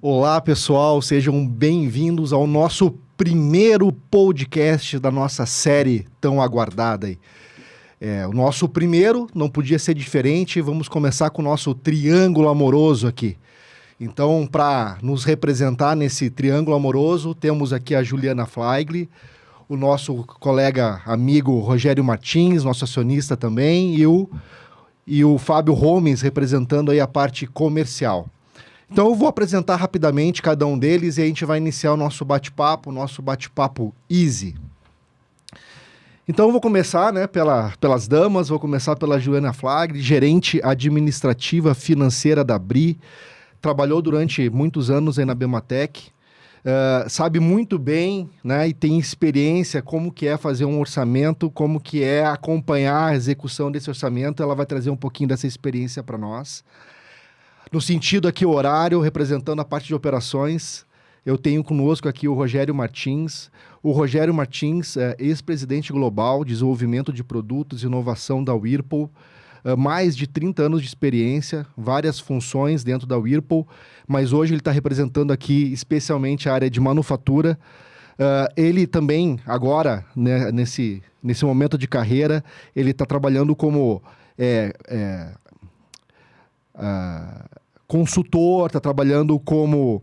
Olá, pessoal, sejam bem-vindos ao nosso primeiro podcast da nossa série tão aguardada aí. O nosso primeiro não podia ser diferente, vamos começar com o nosso triângulo amoroso aqui. Então, para nos representar nesse triângulo amoroso, temos aqui a Juliana Flaigli, o nosso colega amigo Rogério Martins, nosso acionista também, e o Fábio Homes, representando aí a parte comercial. Então eu vou apresentar rapidamente cada um deles e a gente vai iniciar o nosso bate-papo easy. Então eu vou começar, né, pelas damas, vou começar pela Juliana Flaigli, gerente administrativa financeira da BRI, trabalhou durante muitos anos aí na Bematec, sabe muito bem, né, e tem experiência como que é fazer um orçamento, como que é acompanhar a execução desse orçamento, ela vai trazer um pouquinho dessa experiência para nós. No sentido aqui, o horário, representando a parte de operações, eu tenho conosco aqui o Rogério Martins. O Rogério Martins é ex-presidente global de desenvolvimento de produtos e inovação da Whirlpool, mais de 30 anos de experiência, várias funções dentro da Whirlpool, mas hoje ele está representando aqui especialmente a área de manufatura. Ele também, agora, né, nesse momento de carreira, ele está trabalhando como consultor, está trabalhando como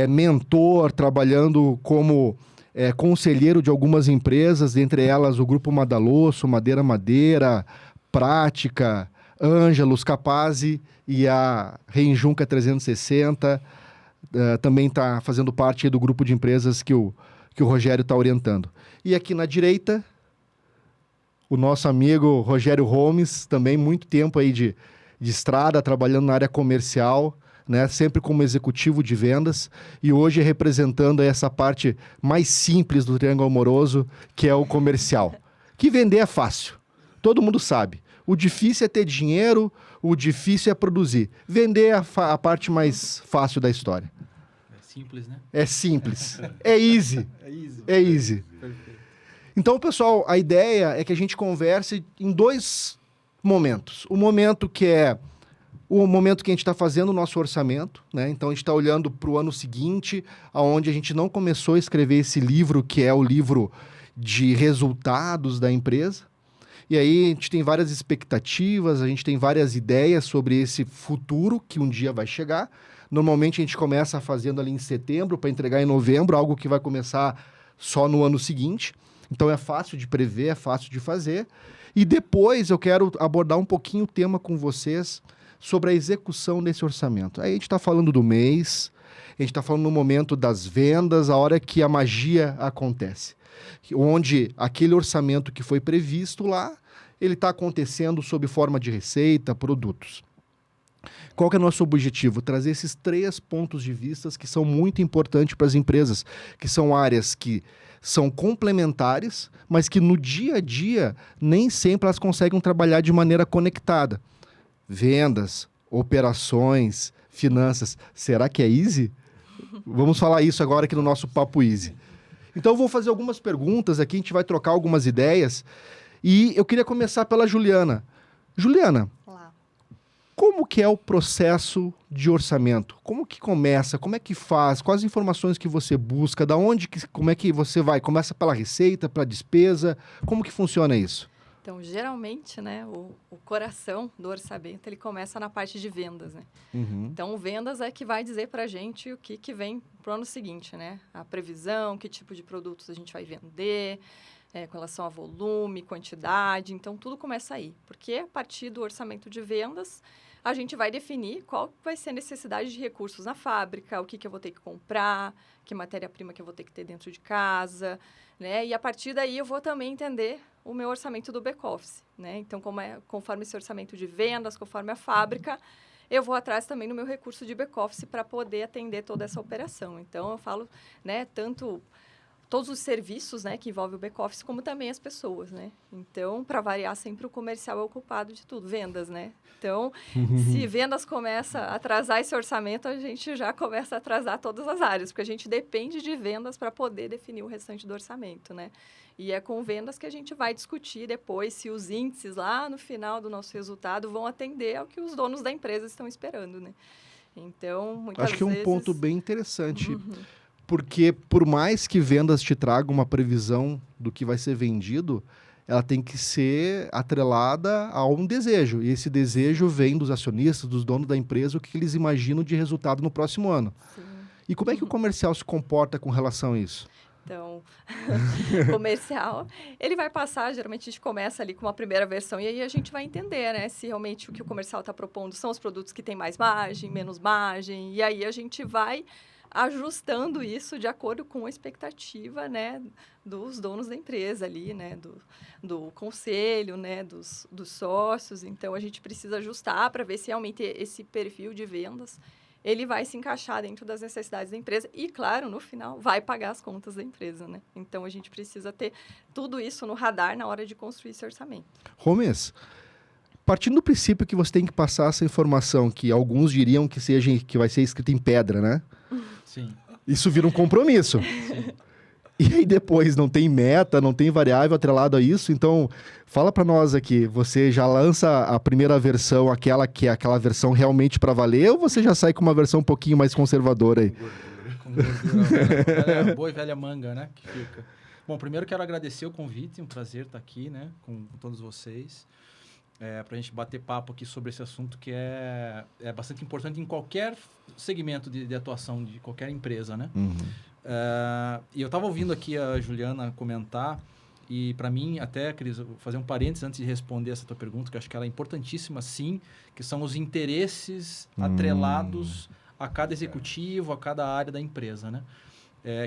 mentor, trabalhando como conselheiro de algumas empresas, entre elas o Grupo Madalosso, Madeira, Prática, Ângelos, Capazzi e a Reinjunca 360. Também está fazendo parte do grupo de empresas que o Rogério está orientando. E aqui na direita, o nosso amigo Rogério Homes, também muito tempo aí de estrada, trabalhando na área comercial, né, sempre como executivo de vendas, e hoje representando essa parte mais simples do triângulo amoroso, que é o comercial. Que vender é fácil, todo mundo sabe. O difícil é ter dinheiro, o difícil é produzir. Vender é a parte mais fácil da história. É simples, né? É simples. É easy. É easy. Perfeito. Então, pessoal, a ideia é que a gente converse em dois momentos. O momento que é o momento que a gente está fazendo o nosso orçamento, né? Então, a gente está olhando para o ano seguinte, onde a gente não começou a escrever esse livro, que é o livro de resultados da empresa. E aí, a gente tem várias expectativas, a gente tem várias ideias sobre esse futuro que um dia vai chegar. Normalmente, a gente começa fazendo ali em setembro para entregar em novembro, algo que vai começar só no ano seguinte. Então, é fácil de prever, é fácil de fazer. E depois eu quero abordar um pouquinho o tema com vocês sobre a execução desse orçamento. Aí a gente está falando do mês, a gente está falando no momento das vendas, a hora que a magia acontece. Onde aquele orçamento que foi previsto lá, ele está acontecendo sob forma de receita, produtos. Qual que é o nosso objetivo? Trazer esses 3 pontos de vista que são muito importantes para as empresas, que são áreas que são complementares, mas que no dia a dia nem sempre elas conseguem trabalhar de maneira conectada. Vendas, operações, finanças. Será que é easy? Vamos falar isso agora aqui no nosso Papo Easy. Então eu vou fazer algumas perguntas aqui, a gente vai trocar algumas ideias. E eu queria começar pela Juliana. Juliana, Olá. como que é o processo de orçamento? Como que começa? Como é que faz? Quais as informações que você busca? Como é que você vai? Começa pela receita, pela despesa? Como que funciona isso? Então, geralmente, né, o coração do orçamento, ele começa na parte de vendas, né? Uhum. Então, vendas é que vai dizer para a gente o que vem para o ano seguinte, né? A previsão, que tipo de produtos a gente vai vender, com relação a volume, quantidade. Então, tudo começa aí. Porque a partir do orçamento de vendas, a gente vai definir qual vai ser a necessidade de recursos na fábrica, o que eu vou ter que comprar, que matéria-prima que eu vou ter que ter dentro de casa, né? E a partir daí eu vou também entender o meu orçamento do back-office, né? Então, conforme esse orçamento de vendas, conforme a fábrica, eu vou atrás também no meu recurso de back-office para poder atender toda essa operação. Então, eu falo, né, tanto todos os serviços, né, que envolvem o back-office, como também as pessoas, né? Então, para variar, sempre o comercial é o culpado de tudo, vendas, né? Então, se vendas começa a atrasar esse orçamento, a gente já começa a atrasar todas as áreas, porque a gente depende de vendas para poder definir o restante do orçamento, né? E é com vendas que a gente vai discutir depois se os índices lá no final do nosso resultado vão atender ao que os donos da empresa estão esperando, né? Então, muitas Acho que é um vezes... ponto bem interessante, porque por mais que vendas te tragam uma previsão do que vai ser vendido, ela tem que ser atrelada a um desejo. E esse desejo vem dos acionistas, dos donos da empresa, o que eles imaginam de resultado no próximo ano. Sim. E como é que o comercial se comporta com relação a isso? Então, comercial, ele vai passar, geralmente a gente começa ali com uma primeira versão e aí a gente vai entender, né, se realmente o que o comercial está propondo são os produtos que têm mais margem, menos margem, e aí a gente vai ajustando isso de acordo com a expectativa, né, dos donos da empresa ali, né, do conselho, né, dos sócios. Então, a gente precisa ajustar para ver se realmente esse perfil de vendas ele vai se encaixar dentro das necessidades da empresa e, claro, no final, vai pagar as contas da empresa, né? Então, a gente precisa ter tudo isso no radar na hora de construir esse orçamento. Gomes, partindo do princípio que você tem que passar essa informação, que alguns diriam que vai ser escrita em pedra, né? Sim. Isso vira um compromisso. Sim. E aí depois não tem meta, não tem variável atrelado a isso. Então, fala para nós aqui, você já lança a primeira versão, aquela que é aquela versão realmente para valer, ou você já sai com uma versão um pouquinho mais conservadora aí? Com gordura, boa e velha manga, né? Que fica. Bom, primeiro quero agradecer o convite, um prazer estar aqui, né? Com todos vocês. Para a gente bater papo aqui sobre esse assunto que é bastante importante em qualquer segmento de atuação de qualquer empresa, né? Uhum. E eu estava ouvindo aqui a Juliana comentar e para mim até, Cris, vou fazer um parênteses antes de responder essa tua pergunta, que eu acho que ela é importantíssima sim, que são os interesses atrelados a cada executivo, a cada área da empresa, né?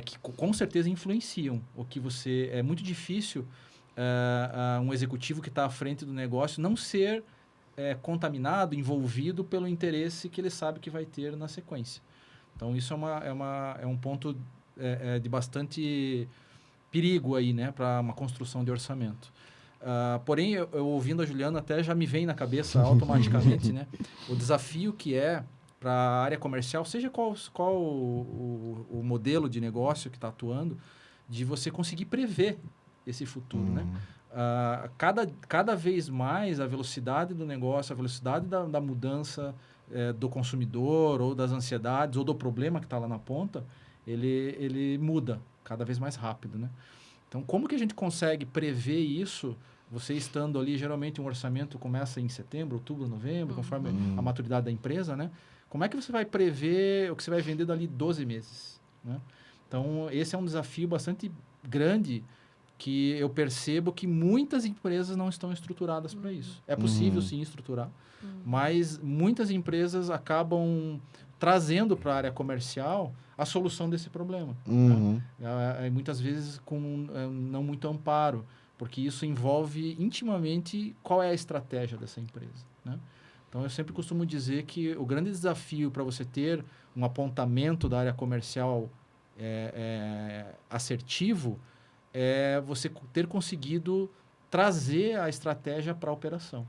Que com certeza influenciam o que você... É muito difícil um executivo que está à frente do negócio não ser contaminado, envolvido pelo interesse que ele sabe que vai ter na sequência. Então, isso é um ponto de bastante perigo aí, né, para uma construção de orçamento. Porém, eu ouvindo a Juliana, até já me vem na cabeça automaticamente, né, o desafio que é para a área comercial, seja qual o modelo de negócio que está atuando, de você conseguir prever esse futuro, né? Cada vez mais a velocidade do negócio, a velocidade da mudança do consumidor, ou das ansiedades, ou do problema que está lá na ponta, ele muda cada vez mais rápido, né? Então, como que a gente consegue prever isso? Você estando ali, geralmente um orçamento começa em setembro, outubro, novembro, conforme a maturidade da empresa, né? Como é que você vai prever o que você vai vender dali 12 meses, né? Então, esse é um desafio bastante grande que eu percebo que muitas empresas não estão estruturadas para isso. É possível, sim, estruturar, mas muitas empresas acabam trazendo para a área comercial a solução desse problema. Né? Muitas vezes com não muito amparo, porque isso envolve intimamente qual é a estratégia dessa empresa, né? Então, eu sempre costumo dizer que o grande desafio para você ter um apontamento da área comercial assertivo é você ter conseguido trazer a estratégia para a operação.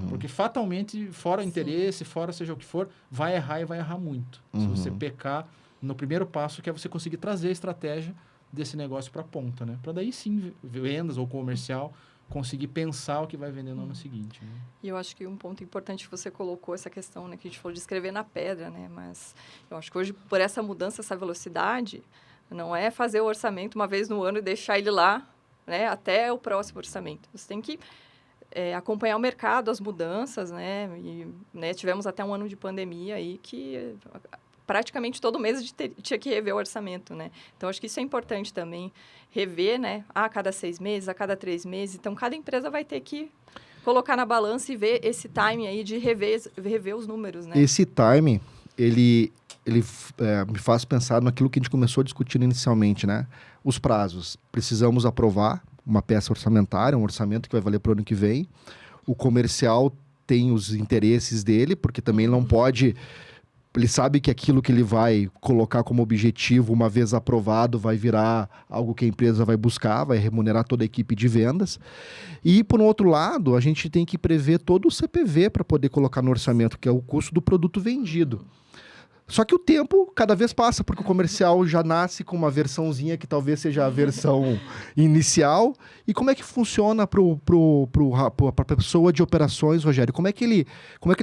Porque fatalmente, fora o interesse, fora seja o que for, vai errar e vai errar muito. Se você pecar no primeiro passo, que é você conseguir trazer a estratégia desse negócio para a ponta, né? Para daí sim, vendas ou comercial, conseguir pensar o que vai vender no ano seguinte. Né? E eu acho que um ponto importante que você colocou, essa questão, né, que a gente falou de escrever na pedra, né? Mas eu acho que hoje, por essa mudança, essa velocidade, não é fazer o orçamento uma vez no ano e deixar ele lá, né, até o próximo orçamento. Você tem que acompanhar o mercado, as mudanças, né? E, né, tivemos até um ano de pandemia aí que praticamente todo mês a gente tinha que rever o orçamento, né? Então, acho que isso é importante também, rever, né? A cada 6 meses, a cada 3 meses. Então, cada empresa vai ter que colocar na balança e ver esse timing aí de rever os números, né? Esse timing, ele me faz pensar naquilo que a gente começou discutindo inicialmente, né? Os prazos. Precisamos aprovar uma peça orçamentária, um orçamento que vai valer para o ano que vem. O comercial tem os interesses dele, porque também não pode... Ele sabe que aquilo que ele vai colocar como objetivo, uma vez aprovado, vai virar algo que a empresa vai buscar, vai remunerar toda a equipe de vendas. E, por um outro lado, a gente tem que prever todo o CPV para poder colocar no orçamento, que é o custo do produto vendido. Só que o tempo cada vez passa, porque o comercial já nasce com uma versãozinha que talvez seja a versão inicial. E como é que funciona para a pessoa de operações, Rogério? Como é que ele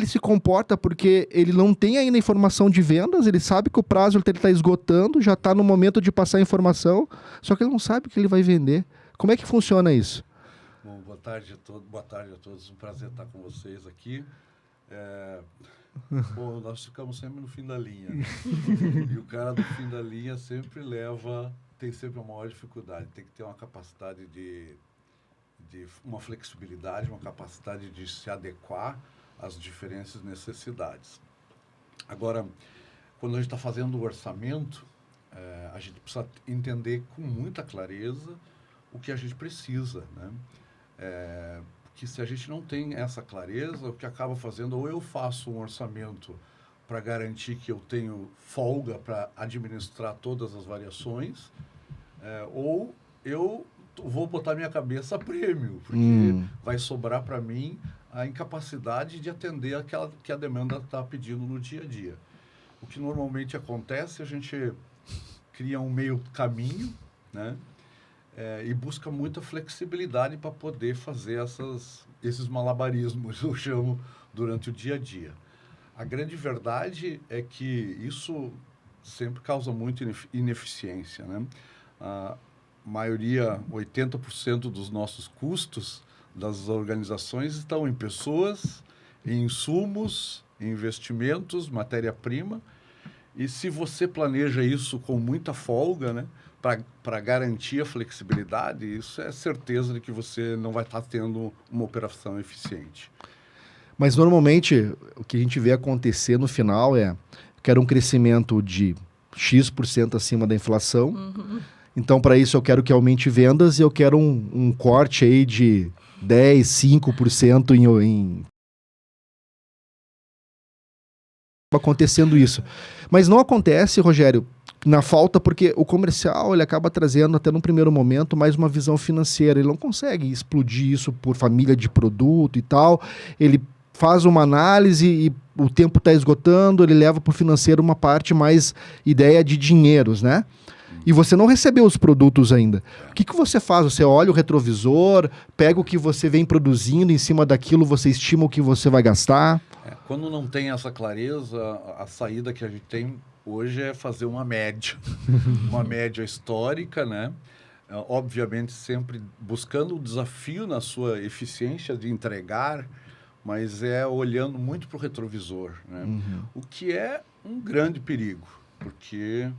se comporta? Porque ele não tem ainda informação de vendas, ele sabe que o prazo ele está esgotando, já está no momento de passar a informação, só que ele não sabe o que ele vai vender. Como é que funciona isso? Bom, boa tarde a todos. Um prazer estar com vocês aqui. Bom, nós ficamos sempre no fim da linha, né? E o cara do fim da linha tem sempre uma maior dificuldade. Tem que ter uma capacidade uma flexibilidade, uma capacidade de se adequar às diferentes necessidades. Agora, quando a gente está fazendo o orçamento, a gente precisa entender com muita clareza o que a gente precisa, né? Que se a gente não tem essa clareza, o que acaba fazendo, ou eu faço um orçamento para garantir que eu tenho folga para administrar todas as variações, ou eu vou botar minha cabeça a prêmio, porque vai sobrar para mim a incapacidade de atender aquela que a demanda está pedindo no dia a dia. O que normalmente acontece, a gente cria um meio caminho, né? E busca muita flexibilidade para poder fazer esses malabarismos, eu chamo, durante o dia a dia. A grande verdade é que isso sempre causa muita ineficiência, né? A maioria, 80% dos nossos custos das organizações estão em pessoas, em insumos, em investimentos, matéria-prima. E se você planeja isso com muita folga, né, para garantir a flexibilidade, isso é certeza de que você não vai estar tendo uma operação eficiente. Mas, normalmente, o que a gente vê acontecer no final quero um crescimento de X% acima da inflação. Uhum. Então, para isso, eu quero que aumente vendas e eu quero um corte aí de 10, 5% em... acontecendo isso. Mas não acontece, Rogério, na falta, porque o comercial ele acaba trazendo, até num primeiro momento, mais uma visão financeira. Ele não consegue explodir isso por família de produto e tal. Ele faz uma análise e o tempo está esgotando, ele leva para o financeiro uma parte mais ideia de dinheiros, né? E você não recebeu os produtos ainda. O que você faz? Você olha o retrovisor, pega o que você vem produzindo, em cima daquilo você estima o que você vai gastar? Quando não tem essa clareza, a saída que a gente tem hoje é fazer uma média. Uma média histórica, né? Obviamente sempre buscando o desafio na sua eficiência de entregar, mas olhando muito para o retrovisor, né? Uhum. O que é um grande perigo, porque...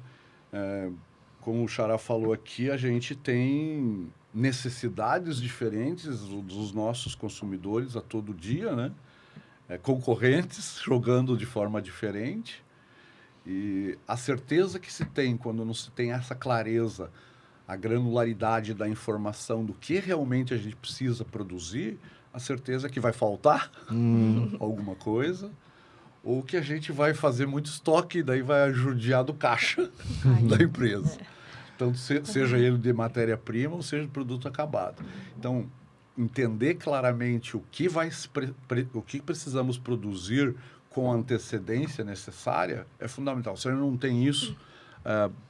como o Xará falou aqui, a gente tem necessidades diferentes dos nossos consumidores a todo dia, né? Concorrentes jogando de forma diferente. E a certeza que se tem quando não se tem essa clareza, a granularidade da informação do que realmente a gente precisa produzir, a certeza que vai faltar alguma coisa, ou que a gente vai fazer muito estoque e daí vai judiar do caixa da empresa. Tanto seja ele de matéria-prima ou seja de produto acabado. Então, entender claramente o que precisamos produzir com a antecedência necessária é fundamental. Se a gente não tem isso,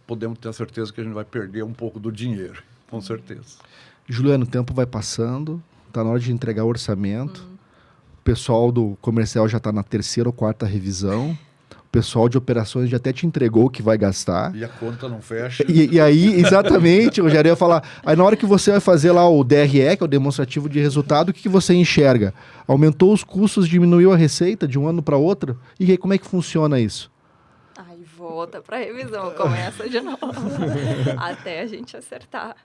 podemos ter a certeza que a gente vai perder um pouco do dinheiro, com certeza. Juliano, o tempo vai passando, está na hora de entregar o orçamento. O pessoal do comercial já está na 3ª ou 4ª revisão. O pessoal de operações já até te entregou o que vai gastar. E a conta não fecha. E aí, exatamente, eu já ia falar. Aí na hora que você vai fazer lá o DRE, que é o demonstrativo de resultado, o que você enxerga? Aumentou os custos, diminuiu a receita de um ano para outro? E aí, como é que funciona isso? Aí volta para revisão, começa de novo, até a gente acertar.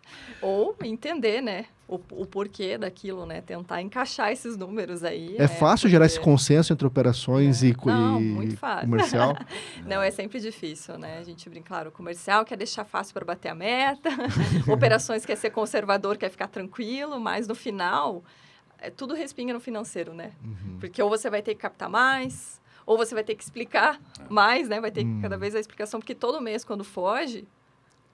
Ou entender, né, o porquê daquilo, né, tentar encaixar esses números aí. É fácil gerar esse consenso entre operações e muito fácil. comercial? Não, é sempre difícil, né? A gente brinca, claro, o comercial quer deixar fácil para bater a meta, operações quer ser conservador, quer ficar tranquilo, mas no final, tudo respinga no financeiro, né? Uhum. Porque ou você vai ter que captar mais, ou você vai ter que explicar mais, né? Vai ter cada vez a explicação, porque todo mês, quando foge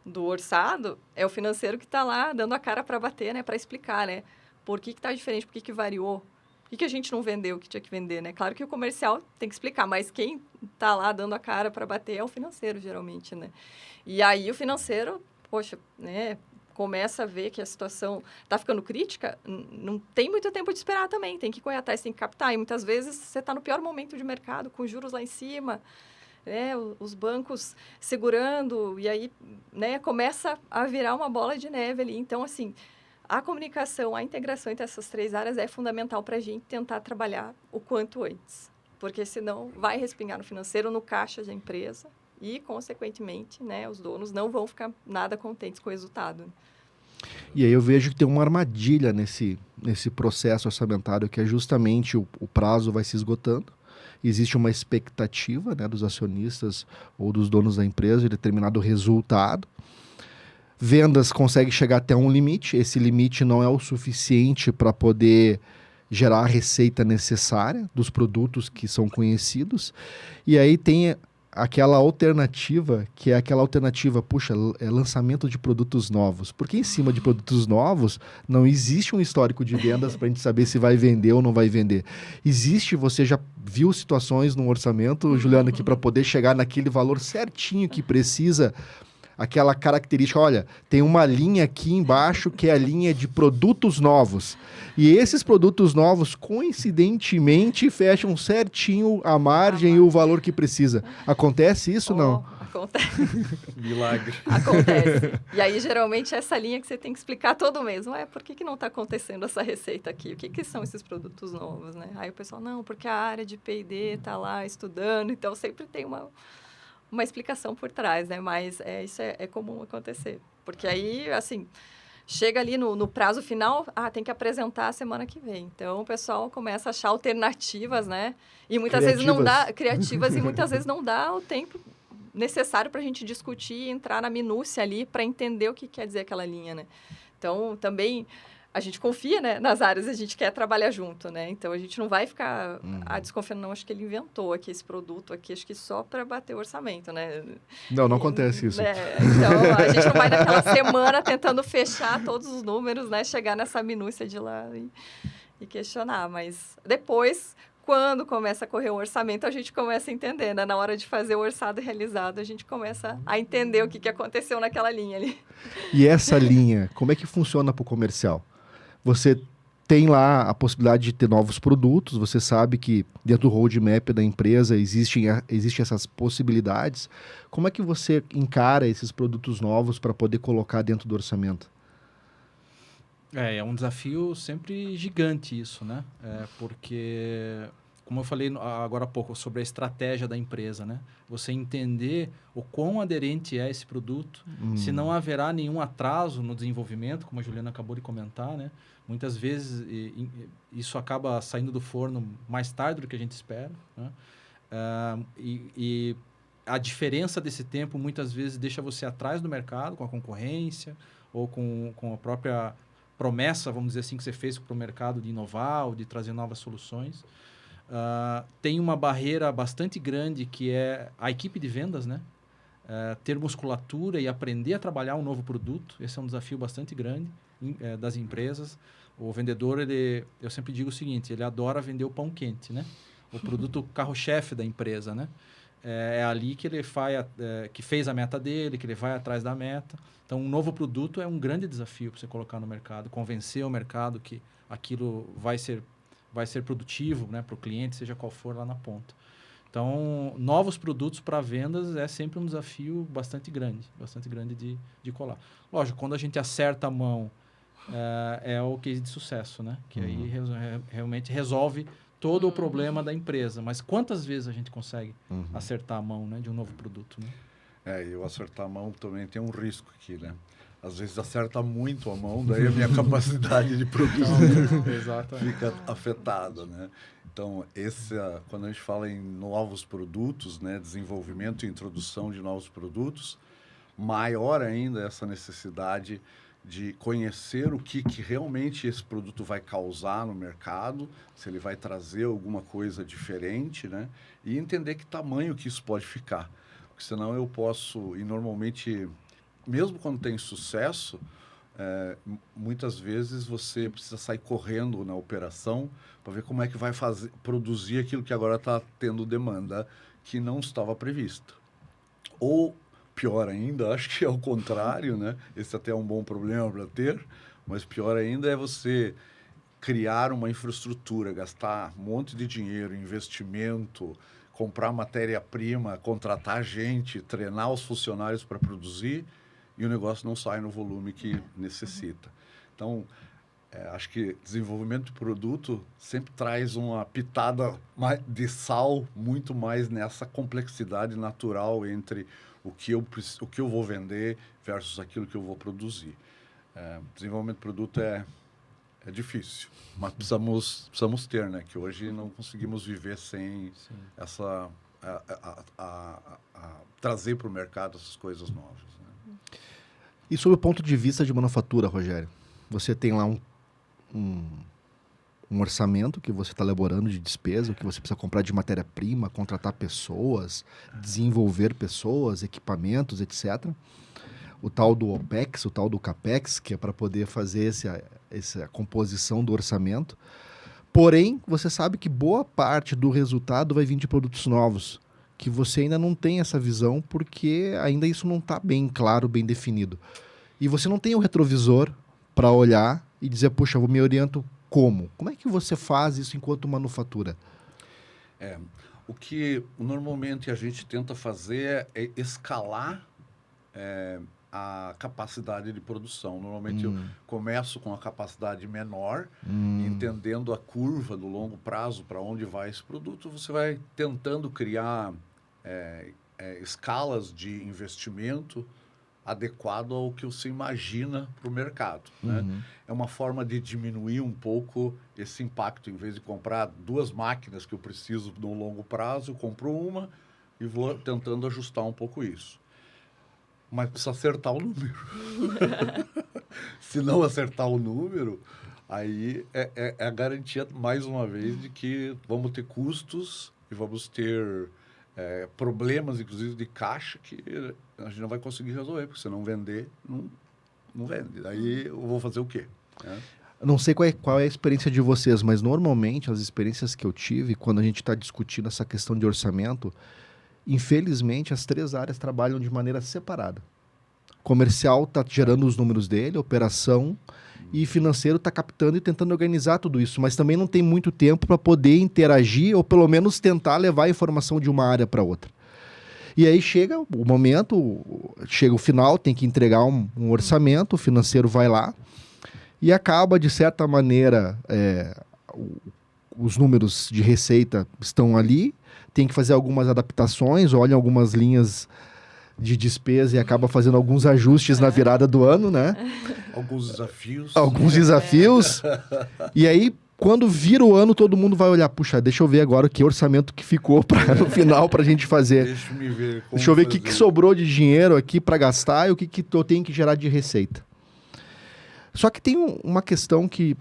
do orçado, é o financeiro que está lá dando a cara para bater, né? Para explicar, né? Por que está diferente, por que variou. Por que a gente não vendeu o que tinha que vender, né? Claro que o comercial tem que explicar, mas quem está lá dando a cara para bater é o financeiro, geralmente, né? E aí o financeiro, poxa, né, começa a ver que a situação está ficando crítica, não tem muito tempo de esperar também, tem que correr atrás, tem que captar. E muitas vezes você está no pior momento de mercado, com juros lá em cima, né, os bancos segurando, e aí, né, começa a virar uma bola de neve ali. Então, assim, a comunicação, a integração entre essas 3 áreas é fundamental para a gente tentar trabalhar o quanto antes, porque senão vai respingar no financeiro, no caixa da empresa e, consequentemente, né, os donos não vão ficar nada contentes com o resultado. E aí eu vejo que tem uma armadilha nesse processo orçamentário, que é justamente o prazo vai se esgotando. Existe uma expectativa, né, dos acionistas ou dos donos da empresa de determinado resultado. Vendas consegue chegar até um limite. Esse limite não é o suficiente para poder gerar a receita necessária dos produtos que são conhecidos. E aí tem aquela alternativa, que é aquela alternativa, puxa, é lançamento de produtos novos. Porque em cima de produtos novos não existe um histórico de vendas para a gente saber se vai vender ou não vai vender. Existe, você já viu situações no orçamento, Juliana, aqui para poder chegar naquele valor certinho que precisa, aquela característica, olha, tem uma linha aqui embaixo que é a linha de produtos novos. E esses produtos novos, coincidentemente, fecham certinho a margem e o valor que precisa. Acontece isso ou não? Acontece. Milagre. Acontece. E aí, geralmente, essa linha que você tem que explicar todo mês. Ué, por que não está acontecendo essa receita aqui? O que são esses produtos novos, né? Aí o pessoal, não, porque a área de P&D está lá estudando, então sempre tem uma explicação por trás, né? Mas isso é comum acontecer. Porque aí, assim, chega ali no prazo final, tem que apresentar a semana que vem. Então, o pessoal começa a achar alternativas, né? E muitas vezes não dá... Criativas e muitas vezes não dá o tempo necessário para a gente discutir e entrar na minúcia ali para entender o que quer dizer aquela linha, né? Então, também... A gente confia, né, nas áreas, a gente quer trabalhar junto, né? Então, a gente não vai ficar desconfiando, não, acho que ele inventou aqui esse produto aqui, acho que só para bater o orçamento, né? Não acontece isso. Né? Então, a gente não vai naquela semana tentando fechar todos os números, né? Chegar nessa minúcia de lá e questionar. Mas depois, quando começa a correr o orçamento, a gente começa a entender, né? Na hora de fazer o orçado realizado, a gente começa a entender o que aconteceu naquela linha ali. E essa linha, como é que funciona para o comercial? Você tem lá a possibilidade de ter novos produtos, você sabe que dentro do roadmap da empresa existem essas possibilidades. Como é que você encara esses produtos novos para poder colocar dentro do orçamento? É um desafio sempre gigante isso, né? Porque, como eu falei agora há pouco, sobre a estratégia da empresa, né? Você entender o quão aderente é esse produto, se não haverá nenhum atraso no desenvolvimento, como a Juliana acabou de comentar, né? Muitas vezes isso acaba saindo do forno mais tarde do que a gente espera, né? E a diferença desse tempo muitas vezes deixa você atrás do mercado, com a concorrência ou com a própria promessa, vamos dizer assim, que você fez para o mercado de inovar ou de trazer novas soluções. Tem uma barreira bastante grande que é a equipe de vendas, né? Ter musculatura e aprender a trabalhar um novo produto. Esse é um desafio bastante grande das empresas. O vendedor, eu sempre digo o seguinte, ele adora vender o pão quente, né? O produto carro-chefe da empresa, né? É ali que ele que fez a meta dele, que ele vai atrás da meta. Então, um novo produto é um grande desafio para você colocar no mercado, convencer o mercado que aquilo vai ser produtivo, né, para o cliente, seja qual for lá na ponta. Então, novos produtos para vendas é sempre um desafio bastante grande de colar. Lógico, quando a gente acerta a mão, é o case de sucesso, né? Que aí realmente resolve todo o problema da empresa. Mas quantas vezes a gente consegue acertar a mão, né, de um novo produto, né? E eu acertar a mão também tem um risco aqui, né? Às vezes acerta muito a mão, daí a minha capacidade de produzir fica afetada, né? Então, quando a gente fala em novos produtos, né, desenvolvimento e introdução de novos produtos, maior ainda essa necessidade de conhecer o que realmente esse produto vai causar no mercado, se ele vai trazer alguma coisa diferente, né? E entender que tamanho que isso pode ficar. Porque senão eu posso, e normalmente, mesmo quando tem sucesso, muitas vezes você precisa sair correndo na operação para ver como é que vai produzir aquilo que agora está tendo demanda que não estava prevista. Ou, pior ainda, acho que é o contrário, né? Esse até é um bom problema para ter, mas pior ainda é você criar uma infraestrutura, gastar um monte de dinheiro, investimento, comprar matéria-prima, contratar gente, treinar os funcionários para produzir e o negócio não sai no volume que necessita. Então, acho que desenvolvimento de produto sempre traz uma pitada de sal muito mais nessa complexidade natural entre o que eu vou vender versus aquilo que eu vou produzir. Desenvolvimento de produto é difícil, mas precisamos ter, né? Que hoje não conseguimos viver sem essa trazer para o mercado essas coisas novas. Né? E sob o ponto de vista de manufatura, Rogério, você tem lá um orçamento que você está elaborando de despesa, o que você precisa comprar de matéria-prima, contratar pessoas, desenvolver pessoas, equipamentos, etc. O tal do OPEX, o tal do CAPEX, que é para poder fazer essa composição do orçamento. Porém, você sabe que boa parte do resultado vai vir de produtos novos, que você ainda não tem essa visão, porque ainda isso não está bem claro, bem definido. E você não tem o retrovisor para olhar e dizer, puxa, eu me oriento como? Como é que você faz isso enquanto manufatura? O que normalmente a gente tenta fazer é escalar a capacidade de produção. Normalmente eu começo com a capacidade menor, entendendo a curva do longo prazo, para onde vai esse produto, você vai tentando criar escalas de investimento adequado ao que você imagina para o mercado. Né? É uma forma de diminuir um pouco esse impacto. Em vez de comprar 2 máquinas que eu preciso no longo prazo, eu compro uma e vou tentando ajustar um pouco isso. Mas precisa acertar o número. Se não acertar o número, aí é a garantia, mais uma vez, de que vamos ter custos e vamos ter problemas, inclusive, de caixa que a gente não vai conseguir resolver, porque se não vender, não vende. Daí eu vou fazer o quê? Eu não sei qual é a experiência de vocês, mas normalmente as experiências que eu tive, quando a gente está discutindo essa questão de orçamento, infelizmente as 3 áreas trabalham de maneira separada. Comercial está gerando os números dele, operação, e financeiro está captando e tentando organizar tudo isso, mas também não tem muito tempo para poder interagir ou pelo menos tentar levar a informação de uma área para outra. E aí chega o momento, chega o final, tem que entregar um orçamento, o financeiro vai lá e acaba, de certa maneira, os números de receita estão ali, tem que fazer algumas adaptações, olha algumas linhas de despesa e acaba fazendo alguns ajustes na virada do ano, né? Alguns desafios. Alguns desafios. E aí, quando vira o ano, todo mundo vai olhar, puxa, deixa eu ver agora que orçamento que ficou no final para a gente fazer. Deixa eu ver o que sobrou de dinheiro aqui para gastar e o que eu tenho que gerar de receita. Só que tem uma questão que,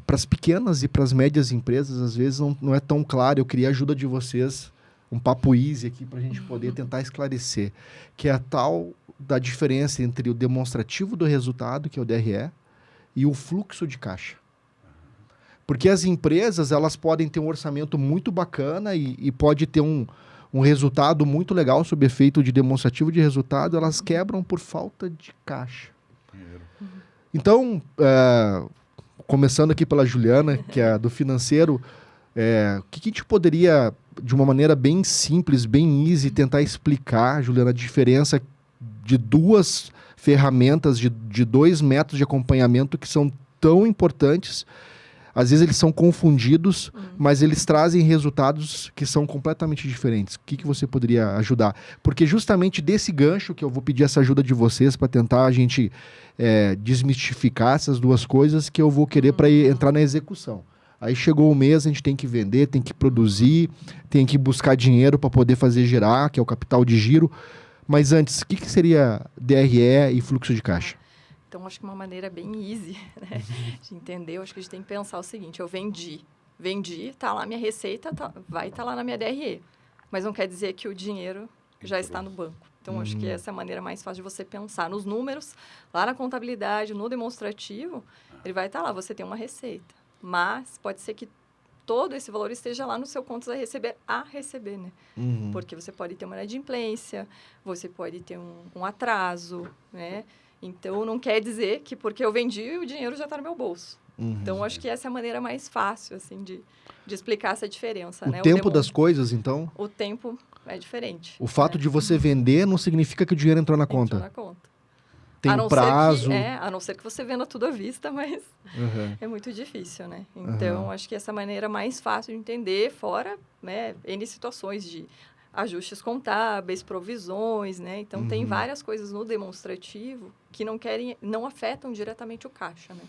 para as pequenas e para as médias empresas, às vezes não é tão claro. Eu queria a ajuda de vocês, um papo easy aqui para a gente poder tentar esclarecer, que é a tal da diferença entre o demonstrativo do resultado, que é o DRE, e o fluxo de caixa. Porque as empresas, elas podem ter um orçamento muito bacana e pode ter um resultado muito legal sob efeito de demonstrativo de resultado, elas quebram por falta de caixa. Então, começando aqui pela Juliana, que é do financeiro, o que a gente poderia, de uma maneira bem simples, bem easy, tentar explicar, Juliana, a diferença de 2 ferramentas, de 2 métodos de acompanhamento que são tão importantes. Às vezes eles são confundidos, mas eles trazem resultados que são completamente diferentes. O que você poderia ajudar? Porque justamente desse gancho que eu vou pedir essa ajuda de vocês para tentar a gente desmistificar essas 2 coisas que eu vou querer para entrar na execução. Aí chegou o mês, a gente tem que vender, tem que produzir, tem que buscar dinheiro para poder fazer girar, que é o capital de giro. Mas antes, o que seria DRE e fluxo de caixa? Então, acho que uma maneira bem easy, né, de entender, acho que a gente tem que pensar o seguinte, eu vendi, tá lá minha receita, vai estar lá na minha DRE, mas não quer dizer que o dinheiro já está no banco. Então, acho que essa é a maneira mais fácil de você pensar. Nos números, lá na contabilidade, no demonstrativo, ele vai estar lá, você tem uma receita. Mas pode ser que todo esse valor esteja lá no seu contas a receber, né? Porque você pode ter uma inadimplência, você pode ter um atraso, né? Então, não quer dizer que porque eu vendi, o dinheiro já está no meu bolso. Então, acho que essa é a maneira mais fácil, assim, de explicar essa diferença, né? O tempo das coisas, então? O tempo é diferente. O fato de você vender não significa que o dinheiro entrou na conta. Entrou na conta. Tem prazo. A não ser que você venda tudo à vista, mas é muito difícil, né? Então, acho que essa é a maneira mais fácil de entender, fora, né, N situações de ajustes contábeis, provisões, né? Então, tem várias coisas no demonstrativo que não afetam diretamente o caixa, né?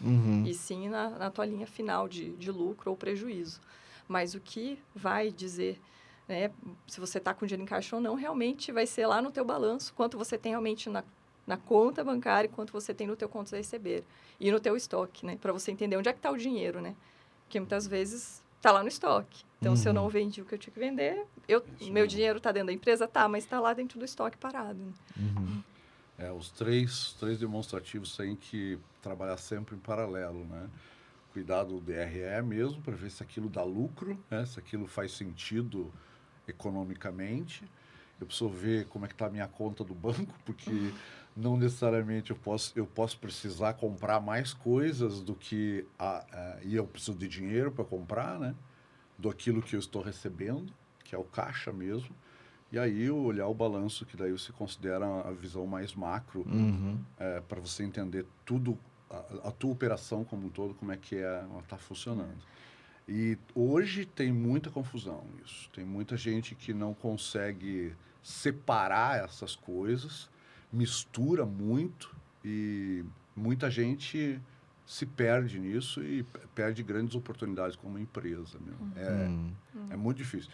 E sim na tua linha final de lucro ou prejuízo. Mas o que vai dizer, né, se você está com dinheiro em caixa ou não, realmente vai ser lá no teu balanço, quanto você tem realmente na conta bancária, quanto você tem no teu contas a receber. E no teu estoque, né? Para você entender onde é que está o dinheiro, né? Porque muitas vezes está lá no estoque. Então, se eu não vendi o que eu tinha que vender, meu dinheiro está dentro da empresa? Tá, mas está lá dentro do estoque parado. Né? Os três demonstrativos têm que trabalhar sempre em paralelo, né? Cuidar do DRE mesmo, para ver se aquilo dá lucro, né? Se aquilo faz sentido economicamente. Eu preciso ver como é que está a minha conta do banco, porque não necessariamente eu posso precisar comprar mais coisas do que... e eu preciso de dinheiro para comprar, né? Do aquilo que eu estou recebendo, que é o caixa mesmo. E aí, olhar o balanço, que daí você considera a visão mais macro, para você entender tudo, a tua operação como um todo, como é que ela está funcionando. E hoje tem muita confusão nisso. Tem muita gente que não consegue separar essas coisas, mistura muito, e muita gente se perde nisso e perde grandes oportunidades como empresa mesmo. É muito difícil.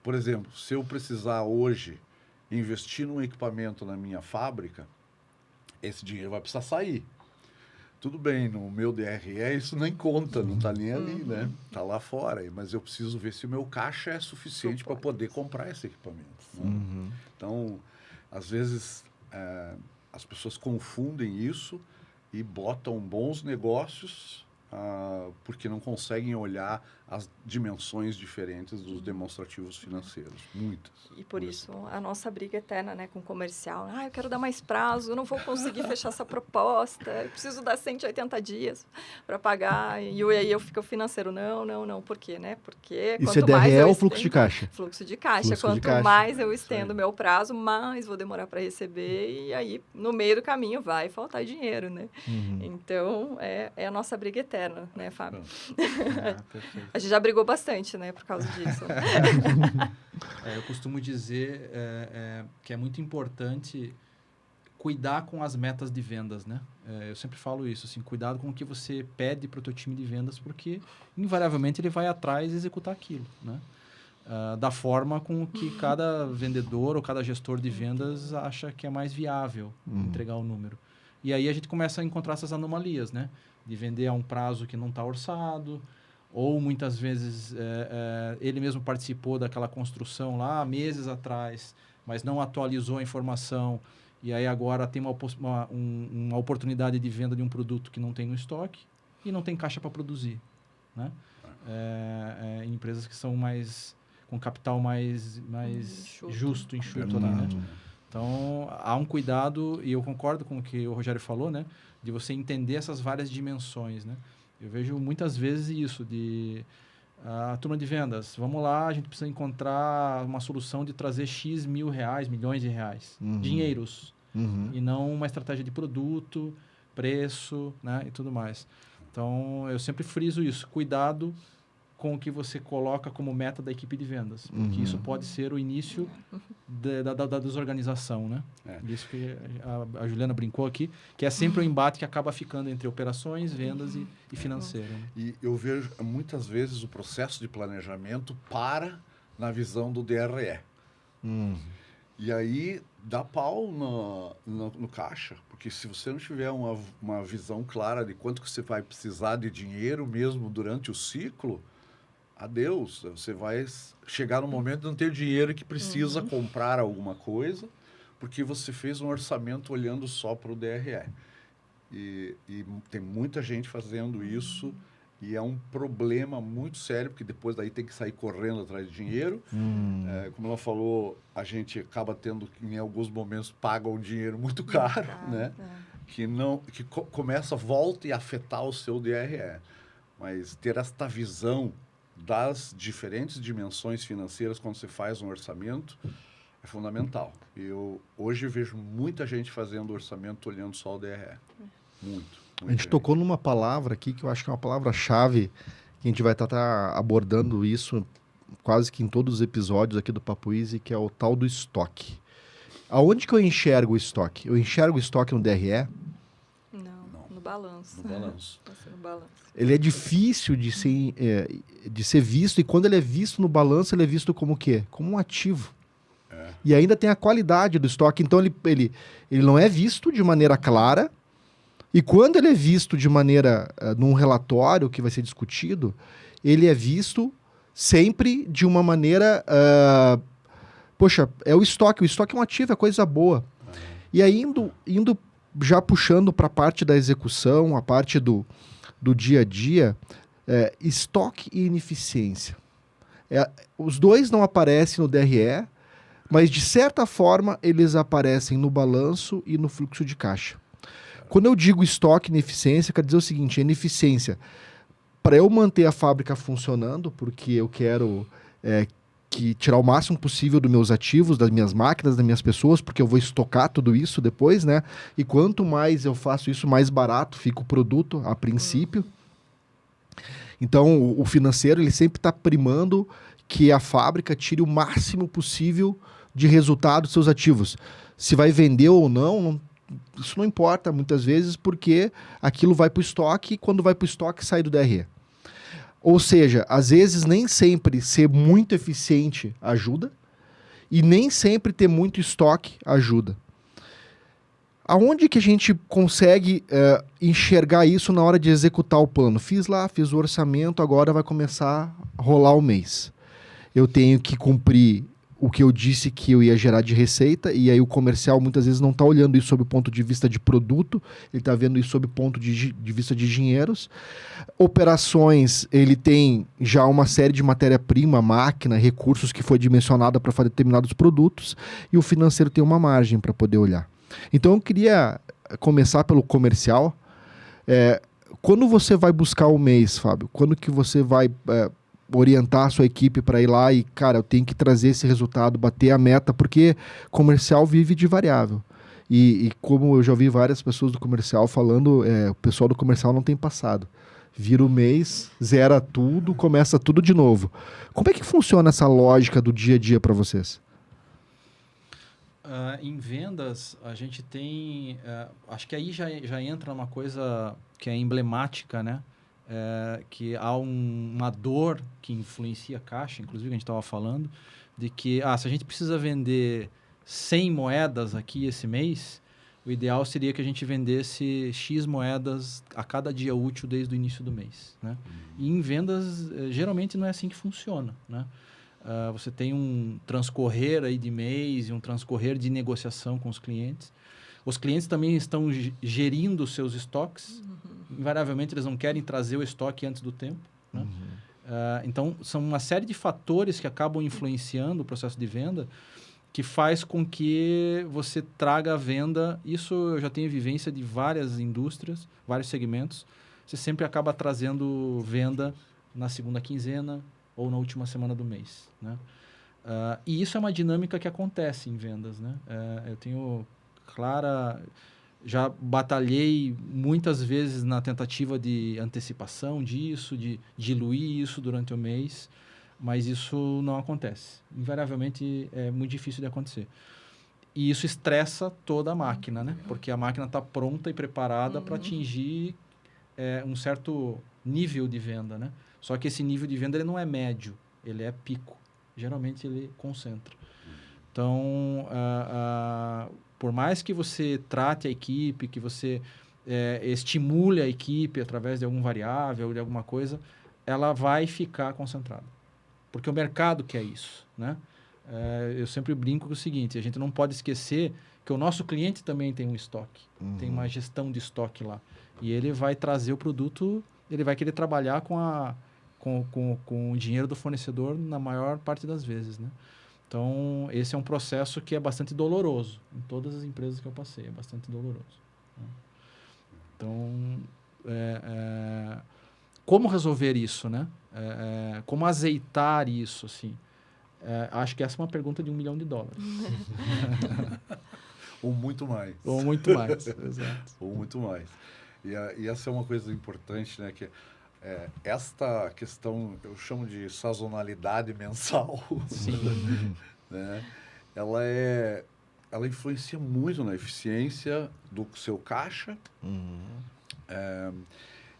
Por exemplo, se eu precisar hoje investir num equipamento na minha fábrica, esse dinheiro vai precisar sair. Tudo bem, no meu DRE isso nem conta, não está nem ali, né? Está lá fora. Mas eu preciso ver se o meu caixa é suficiente para poder comprar esse equipamento. Né? Então, às vezes, as pessoas confundem isso e botam bons negócios porque não conseguem olhar as dimensões diferentes dos demonstrativos financeiros. Muitas. E por isso a nossa briga eterna, né, com o comercial. Eu quero dar mais prazo, eu não vou conseguir fechar essa proposta, eu preciso dar 180 dias para pagar. E aí eu fico financeiro. Não. Por quê, né? Porque isso é DRE ou fluxo de caixa? Fluxo de caixa. Quanto mais eu estendo o meu prazo, mais vou demorar para receber. E aí, no meio do caminho, vai faltar dinheiro, né? Então, é a nossa briga eterna, né, Fábio? A gente já brigou bastante, né, por causa disso. Eu costumo dizer que é muito importante cuidar com as metas de vendas, né? Eu sempre falo isso, assim, cuidado com o que você pede para o teu time de vendas, porque invariavelmente ele vai atrás e executar aquilo, né? Da forma com que cada vendedor ou cada gestor de vendas acha que é mais viável entregar o número. E aí a gente começa a encontrar essas anomalias, né? De vender a um prazo que não está orçado, ou muitas vezes ele mesmo participou daquela construção lá meses atrás, mas não atualizou a informação, e aí agora tem uma oportunidade de venda de um produto que não tem no estoque e não tem caixa para produzir, né? Em empresas que são com capital mais justo, enxuto ali, né? Então, há um cuidado, e eu concordo com o que o Rogério falou, né? De você entender essas várias dimensões, né? Eu vejo muitas vezes isso, a turma de vendas, vamos lá, a gente precisa encontrar uma solução de trazer X mil reais, milhões de reais, dinheiros, e não uma estratégia de produto, preço, né? E tudo mais. Então, eu sempre friso isso, cuidado com o que você coloca como meta da equipe de vendas, porque isso pode ser o início da desorganização, né? Isso que a Juliana brincou aqui, que é sempre o embate que acaba ficando entre operações, vendas e financeiro. Né? E eu vejo muitas vezes o processo de planejamento na visão do DRE. E aí dá pau no caixa, porque se você não tiver uma visão clara de quanto que você vai precisar de dinheiro mesmo durante o ciclo, adeus. Você vai chegar no momento de não ter dinheiro que precisa comprar alguma coisa, porque você fez um orçamento olhando só para o DRE. E tem muita gente fazendo isso, e é um problema muito sério, porque depois daí tem que sair correndo atrás de dinheiro. Como ela falou, a gente acaba tendo, em alguns momentos, paga um dinheiro muito caro, né? Que começa, volta e afetar o seu DRE. Mas ter esta visão das diferentes dimensões financeiras quando você faz um orçamento é fundamental. Eu hoje vejo muita gente fazendo orçamento olhando só o DRE. A gente tocou numa palavra aqui que eu acho que é uma palavra-chave, que a gente vai estar abordando isso quase que em todos os episódios aqui do Papo Easy, que é o tal do estoque. Aonde que eu enxergo o estoque? Eu enxergo o estoque no DRE? Não, no balanço. No balanço. No balanço. Ele é difícil de ser visto, e quando ele é visto no balanço, ele é visto como o quê? Como um ativo. E ainda tem a qualidade do estoque, então ele não é visto de maneira clara, e quando ele é visto de maneira, num relatório que vai ser discutido, ele é visto sempre de uma maneira, poxa, é o estoque é um ativo, é coisa boa. E aí indo já puxando para a parte da execução, a parte do dia a dia, estoque e ineficiência. Os dois não aparecem no DRE, mas de certa forma eles aparecem no balanço e no fluxo de caixa. Quando eu digo estoque e ineficiência, quer dizer o seguinte: a ineficiência, para eu manter a fábrica funcionando, porque eu quero tirar o máximo possível dos meus ativos, das minhas máquinas, das minhas pessoas, porque eu vou estocar tudo isso depois, né? E quanto mais eu faço isso, mais barato fica o produto, a princípio. Então, o financeiro, ele sempre está primando que a fábrica tire o máximo possível de resultado dos seus ativos. Se vai vender ou não, isso não importa muitas vezes, porque aquilo vai para o estoque, e quando vai para o estoque sai do DRE. Ou seja, às vezes nem sempre ser muito eficiente ajuda, e nem sempre ter muito estoque ajuda. Aonde que a gente consegue enxergar isso na hora de executar o plano? Fiz o orçamento, agora vai começar a rolar o mês. Eu tenho que cumprir o que eu disse que eu ia gerar de receita, e aí o comercial muitas vezes não está olhando isso sob o ponto de vista de produto, ele está vendo isso sob o ponto de vista de dinheiros. Operações, ele tem já uma série de matéria-prima, máquina, recursos que foi dimensionada para fazer determinados produtos, e o financeiro tem uma margem para poder olhar. Então eu queria começar pelo comercial. Quando você vai buscar o mês, Fábio, quando que você vai orientar a sua equipe para ir lá e, cara, eu tenho que trazer esse resultado, bater a meta, porque comercial vive de variável. E como eu já ouvi várias pessoas do comercial falando, o pessoal do comercial não tem passado. Vira o mês, zera tudo, começa tudo de novo. Como é que funciona essa lógica do dia a dia para vocês? Em vendas, a gente tem... acho que aí já entra uma coisa que é emblemática, né? Que há uma dor que influencia a caixa, inclusive, que a gente estava falando, de que se a gente precisa vender 100 moedas aqui esse mês, o ideal seria que a gente vendesse X moedas a cada dia útil desde o início do mês, né? E em vendas, geralmente não é assim que funciona, né? Você tem um transcorrer aí de mês e um transcorrer de negociação com os clientes. Os clientes também estão gerindo os seus estoques. Invariavelmente, eles não querem trazer o estoque antes do tempo, né? Então, são uma série de fatores que acabam influenciando o processo de venda, que faz com que você traga a venda. Isso eu já tenho vivência de várias indústrias, vários segmentos. Você sempre acaba trazendo venda na segunda quinzena ou na última semana do mês, né? E isso é uma dinâmica que acontece em vendas, né? Eu tenho já batalhei muitas vezes na tentativa de antecipação disso, de diluir isso durante o mês, mas isso não acontece. Invariavelmente é muito difícil de acontecer. E isso estressa toda a máquina, né? Porque a máquina está pronta e preparada para atingir um certo nível de venda, né? Só que esse nível de venda ele não é médio, ele é pico. Geralmente ele concentra. Então, por mais que você trate a equipe, que você estimule a equipe através de algum variável, de alguma coisa, ela vai ficar concentrada. Porque o mercado quer isso, né? Eu sempre brinco com o seguinte, a gente não pode esquecer que o nosso cliente também tem um estoque, tem uma gestão de estoque lá. E ele vai trazer o produto, ele vai querer trabalhar com o dinheiro do fornecedor na maior parte das vezes, né? Então, esse é um processo que é bastante doloroso. Em todas as empresas que eu passei, é bastante doloroso, né? Então, como resolver isso, né? Como azeitar isso, assim? Acho que essa é uma pergunta de $1 milhão. Ou muito mais. Ou muito mais, exato. Ou muito mais. E essa é uma coisa importante, né? Que esta questão, eu chamo de sazonalidade mensal. Sim. Né? Ela influencia muito na eficiência do seu caixa.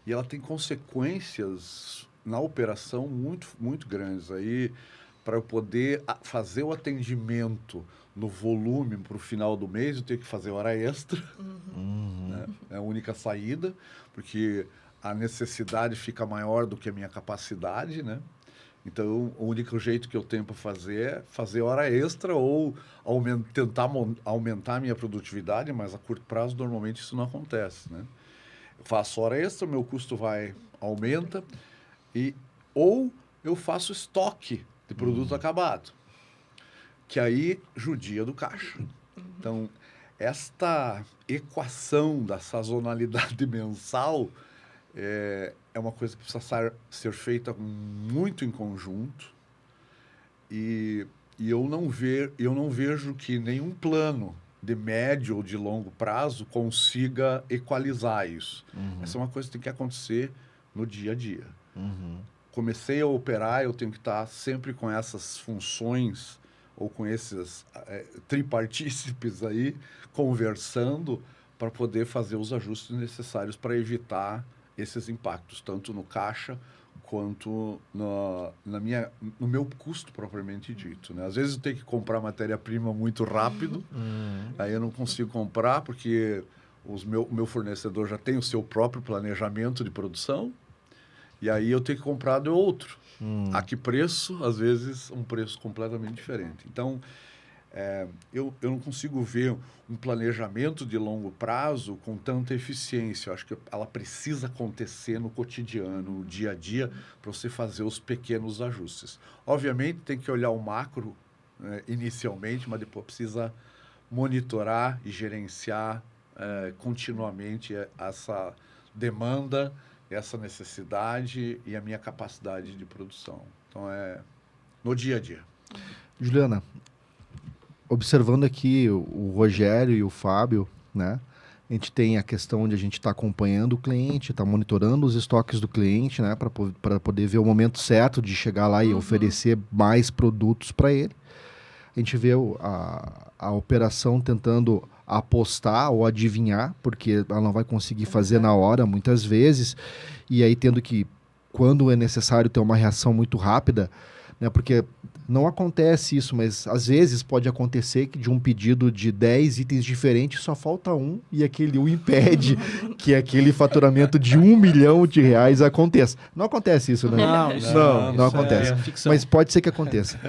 E ela tem consequências na operação muito, muito grandes. Aí, para eu poder fazer o atendimento no volume para o final do mês, eu tenho que fazer hora extra. Né? É a única saída, porque a necessidade fica maior do que a minha capacidade, né? Então, o único jeito que eu tenho para fazer é fazer hora extra ou tentar aumentar a minha produtividade, mas a curto prazo, normalmente, isso não acontece, né? Eu faço hora extra, meu custo aumenta, ou eu faço estoque de produto acabado, que aí judia do caixa. Então, esta equação da sazonalidade mensal é uma coisa que precisa ser feita muito em conjunto e eu não vejo que nenhum plano de médio ou de longo prazo consiga equalizar isso. Essa é uma coisa que tem que acontecer no dia a dia. Comecei a operar, eu tenho que estar sempre com essas funções ou com esses tripartícipes aí, conversando para poder fazer os ajustes necessários para evitar esses impactos, tanto no caixa quanto no meu custo propriamente dito, né? Às vezes eu tenho que comprar matéria-prima muito rápido, aí eu não consigo comprar porque o meu fornecedor já tem o seu próprio planejamento de produção, e aí eu tenho que comprar de outro. A que preço? Às vezes, um preço completamente diferente. Então, eu não consigo ver um planejamento de longo prazo com tanta eficiência. Eu acho que ela precisa acontecer no cotidiano, no dia a dia, para você fazer os pequenos ajustes. Obviamente, tem que olhar o macro inicialmente, mas depois precisa monitorar e gerenciar continuamente essa demanda, essa necessidade e a minha capacidade de produção. Então, no dia a dia. Juliana, observando aqui o Rogério e o Fábio, né? A gente tem a questão onde a gente está acompanhando o cliente, está monitorando os estoques do cliente, né? Para poder ver o momento certo de chegar lá e oferecer mais produtos para ele. A gente vê a operação tentando apostar ou adivinhar, porque ela não vai conseguir fazer na hora, muitas vezes, e aí tendo que, quando é necessário, ter uma reação muito rápida, né? Porque não acontece isso, mas às vezes pode acontecer que de um pedido de 10 itens diferentes só falta um e aquele um impede que aquele faturamento de R$1 milhão aconteça. Não acontece isso, né? Não acontece. Mas pode ser que aconteça.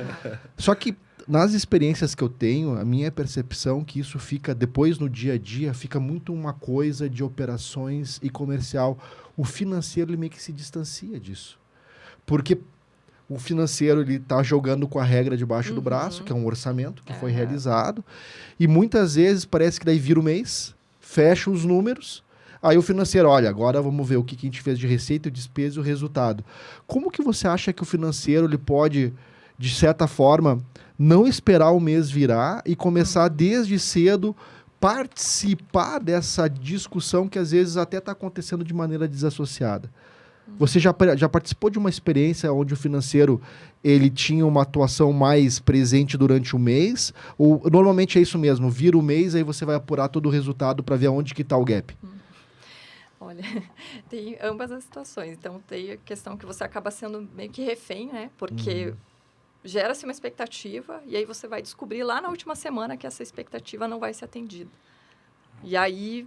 Só que nas experiências que eu tenho, a minha percepção é que isso fica, depois no dia a dia, fica muito uma coisa de operações e comercial. O financeiro, ele meio que se distancia disso. Porque o financeiro, ele está jogando com a regra debaixo do braço, que é um orçamento que foi realizado. E muitas vezes parece que daí vira o mês, fecha os números, aí o financeiro, olha, agora vamos ver o que a gente fez de receita, despesa e o resultado. Como que você acha que o financeiro ele pode, de certa forma, não esperar o mês virar e começar desde cedo participar dessa discussão que às vezes até está acontecendo de maneira desassociada? Você já participou de uma experiência onde o financeiro ele tinha uma atuação mais presente durante o mês? Ou normalmente é isso mesmo, vira o mês, aí você vai apurar todo o resultado para ver onde que está o gap? Olha, tem ambas as situações. Então, tem a questão que você acaba sendo meio que refém, né? Porque gera-se uma expectativa e aí você vai descobrir lá na última semana que essa expectativa não vai ser atendida. E aí,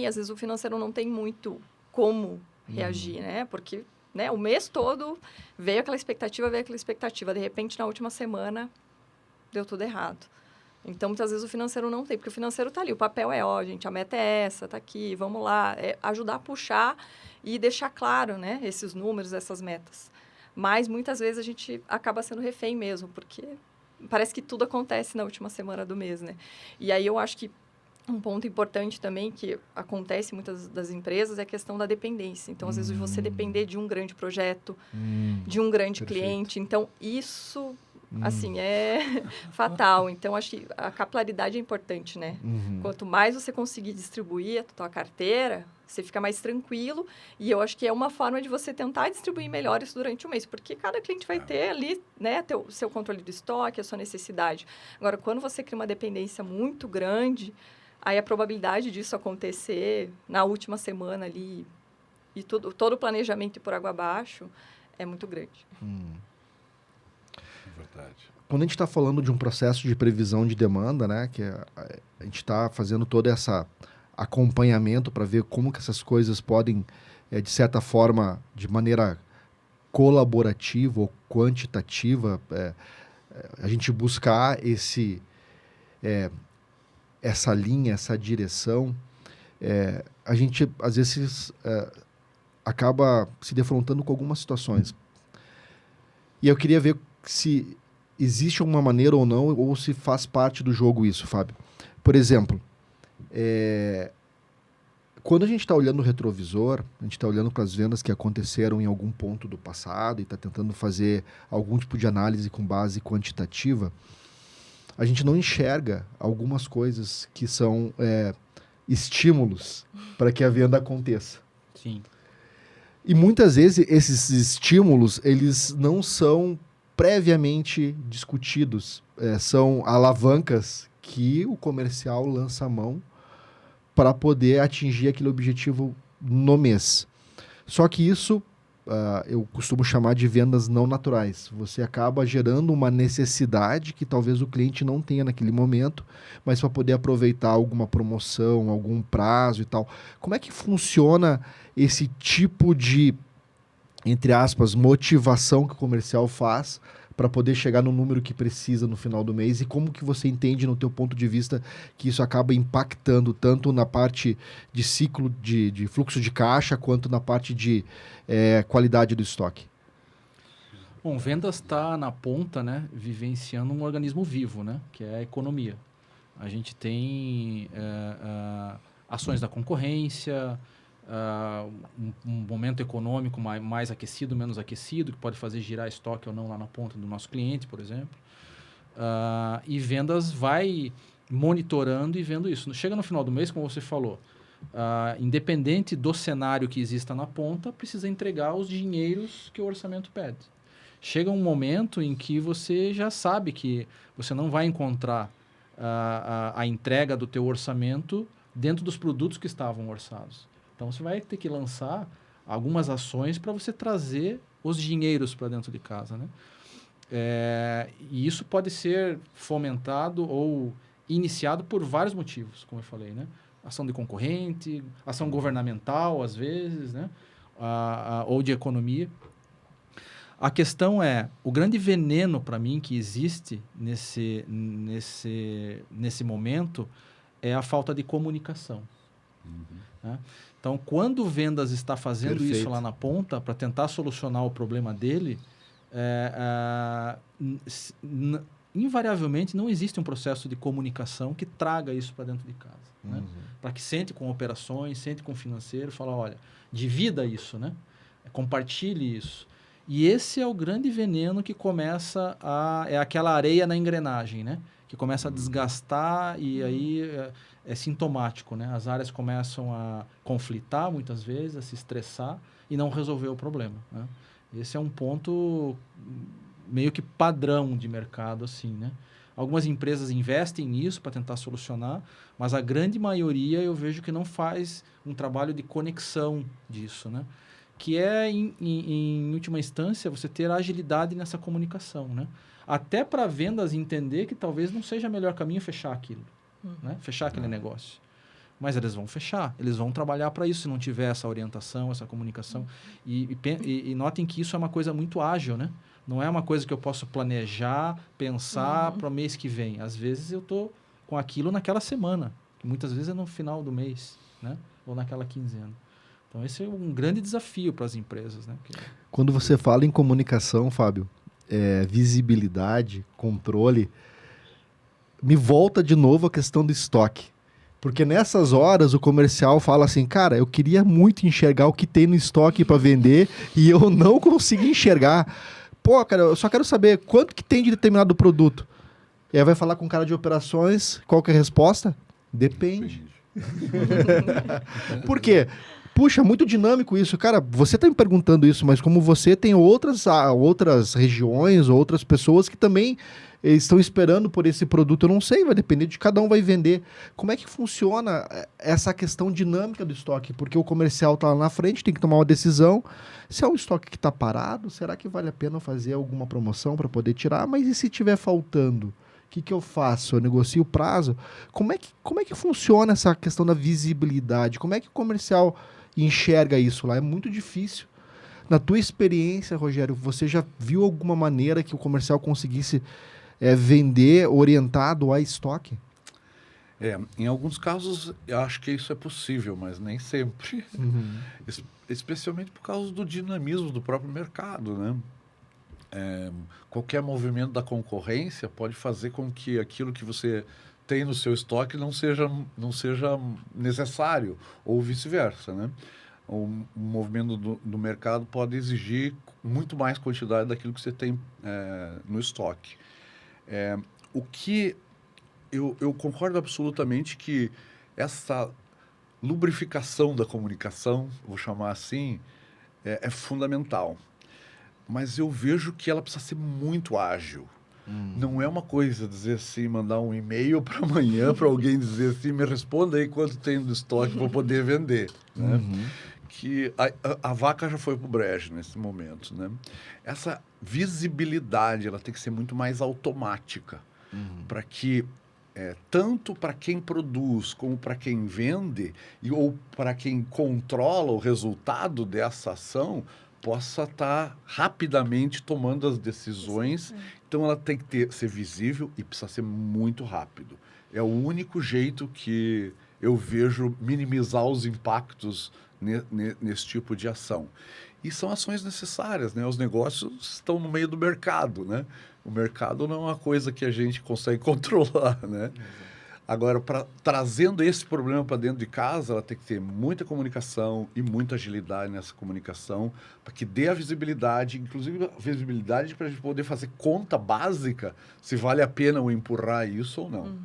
às vezes o financeiro não tem muito como reagir, né? Porque né? O mês todo veio aquela expectativa. De repente, na última semana, deu tudo errado. Então, muitas vezes o financeiro não tem, porque o financeiro está ali. O papel é, ó, gente, a meta é essa, está aqui, vamos lá. É ajudar a puxar e deixar claro, né? Esses números, essas metas. Mas, muitas vezes, a gente acaba sendo refém mesmo, porque parece que tudo acontece na última semana do mês, né? E aí, eu acho que um ponto importante também que acontece em muitas das empresas é a questão da dependência. Então, às vezes, você depender de um grande projeto, de um grande cliente. Então, isso, assim, é fatal. Então, acho que a capilaridade é importante, né? Quanto mais você conseguir distribuir a tua carteira, você fica mais tranquilo. E eu acho que é uma forma de você tentar distribuir melhor isso durante o mês. Porque cada cliente vai ter ali, né, o seu controle do estoque, a sua necessidade. Agora, quando você cria uma dependência muito grande, aí a probabilidade disso acontecer na última semana ali e todo o planejamento ir por água abaixo é muito grande. Verdade. Quando a gente está falando de um processo de previsão de demanda, né, que a gente está fazendo todo esse acompanhamento para ver como que essas coisas podem, de certa forma, de maneira colaborativa ou quantitativa, a gente buscar essa linha, essa direção, a gente, às vezes, acaba se defrontando com algumas situações. E eu queria ver se existe uma maneira ou não, ou se faz parte do jogo isso, Fábio. Por exemplo, quando a gente está olhando o retrovisor, a gente está olhando para as vendas que aconteceram em algum ponto do passado e está tentando fazer algum tipo de análise com base quantitativa, a gente não enxerga algumas coisas que são estímulos para que a venda aconteça. Sim. E muitas vezes esses estímulos, eles não são previamente discutidos. São alavancas que o comercial lança a mão para poder atingir aquele objetivo no mês. Só que isso eu costumo chamar de vendas não naturais. Você acaba gerando uma necessidade que talvez o cliente não tenha naquele momento, mas para poder aproveitar alguma promoção, algum prazo e tal. Como é que funciona esse tipo de, entre aspas, motivação que o comercial faz para poder chegar no número que precisa no final do mês, e como que você entende, no teu ponto de vista, que isso acaba impactando tanto na parte de ciclo de fluxo de caixa, quanto na parte de qualidade do estoque? Bom, vendas está na ponta, né, vivenciando um organismo vivo, né, que é a economia. A gente tem ações da concorrência, um momento econômico mais aquecido, menos aquecido, que pode fazer girar estoque ou não lá na ponta do nosso cliente, por exemplo. E vendas vai monitorando e vendo isso. Chega no final do mês, como você falou, independente do cenário que exista na ponta, precisa entregar os dinheiros que o orçamento pede. Chega um momento em que você já sabe que você não vai encontrar a entrega do teu orçamento dentro dos produtos que estavam orçados. Então, você vai ter que lançar algumas ações para você trazer os dinheiros para dentro de casa, né? E isso pode ser fomentado ou iniciado por vários motivos, como eu falei, né? Ação de concorrente, ação governamental, às vezes, né? Ou de economia. A questão é, o grande veneno para mim que existe nesse momento é a falta de comunicação. Né? Então, quando vendas está fazendo Perfeito. isso lá na ponta para tentar solucionar o problema dele, invariavelmente não existe um processo de comunicação que traga isso para dentro de casa. Né? Para que sente com operações, sente com o financeiro, fala, olha, divida isso, né? Compartilhe isso. E esse é o grande veneno que começa é aquela areia na engrenagem, né? Que começa a desgastar e aí é sintomático, né? As áreas começam a conflitar muitas vezes, a se estressar e não resolver o problema, né? Esse é um ponto meio que padrão de mercado, assim, né? Algumas empresas investem nisso para tentar solucionar, mas a grande maioria eu vejo que não faz um trabalho de conexão disso, né? Que é, em última instância, você ter agilidade nessa comunicação, né? Até para vendas entender que talvez não seja o melhor caminho fechar aquilo, né? Fechar aquele negócio. mas eles vão fechar, eles vão trabalhar para isso se não tiver essa orientação, essa comunicação. E notem que isso é uma coisa muito ágil, né? Não é uma coisa que eu posso planejar, pensar para o mês que vem. Às vezes eu estou com aquilo naquela semana, que muitas vezes é no final do mês, né? Ou naquela quinzena. Então, esse é um grande desafio para as empresas, né? Quando você fala em comunicação, Fábio, visibilidade, controle, me volta de novo a questão do estoque. Porque nessas horas o comercial fala assim, cara, eu queria muito enxergar o que tem no estoque para vender e eu não consigo enxergar. Pô, cara, eu só quero saber quanto que tem de determinado produto. E aí vai falar com o cara de operações, qual que é a resposta? Depende. Por quê? Puxa, muito dinâmico isso. Cara, você está me perguntando isso, mas como você tem outras regiões, outras pessoas que também estão esperando por esse produto, eu não sei, vai depender de cada um vai vender. Como é que funciona essa questão dinâmica do estoque? Porque o comercial está lá na frente, tem que tomar uma decisão. Se é um estoque que está parado, será que vale a pena fazer alguma promoção para poder tirar? Mas e se estiver faltando? O que eu faço? Eu negocio o prazo? Como é que funciona essa questão da visibilidade? Como é que o comercial enxerga isso lá? É muito difícil. Na tua experiência, Rogério, você já viu alguma maneira que o comercial conseguisse vender orientado a estoque? Em alguns casos, eu acho que isso é possível, mas nem sempre. Especialmente por causa do dinamismo do próprio mercado, né? Qualquer movimento da concorrência pode fazer com que aquilo que você tem no seu estoque não seja necessário, ou vice-versa, né? O movimento do mercado pode exigir muito mais quantidade daquilo que você tem no estoque. O que eu concordo absolutamente que essa lubrificação da comunicação, vou chamar assim, é fundamental. Mas eu vejo que ela precisa ser muito ágil. Não é uma coisa dizer assim, mandar um e-mail para amanhã para alguém dizer assim, me responda aí quanto tem no estoque para poder vender. Né? Que a vaca já foi para o brejo nesse momento. Né? Essa visibilidade ela tem que ser muito mais automática para que tanto para quem produz como para quem vende ou para quem controla o resultado dessa ação possa estar rapidamente tomando as decisões. Então, ela tem que ser visível e precisa ser muito rápido. É o único jeito que eu vejo minimizar os impactos nesse tipo de ação. E são ações necessárias, né? Os negócios estão no meio do mercado, né? O mercado não é uma coisa que a gente consegue controlar, né? Agora, trazendo esse problema para dentro de casa, ela tem que ter muita comunicação e muita agilidade nessa comunicação para que dê a visibilidade, inclusive a visibilidade para a gente poder fazer conta básica se vale a pena eu empurrar isso ou não.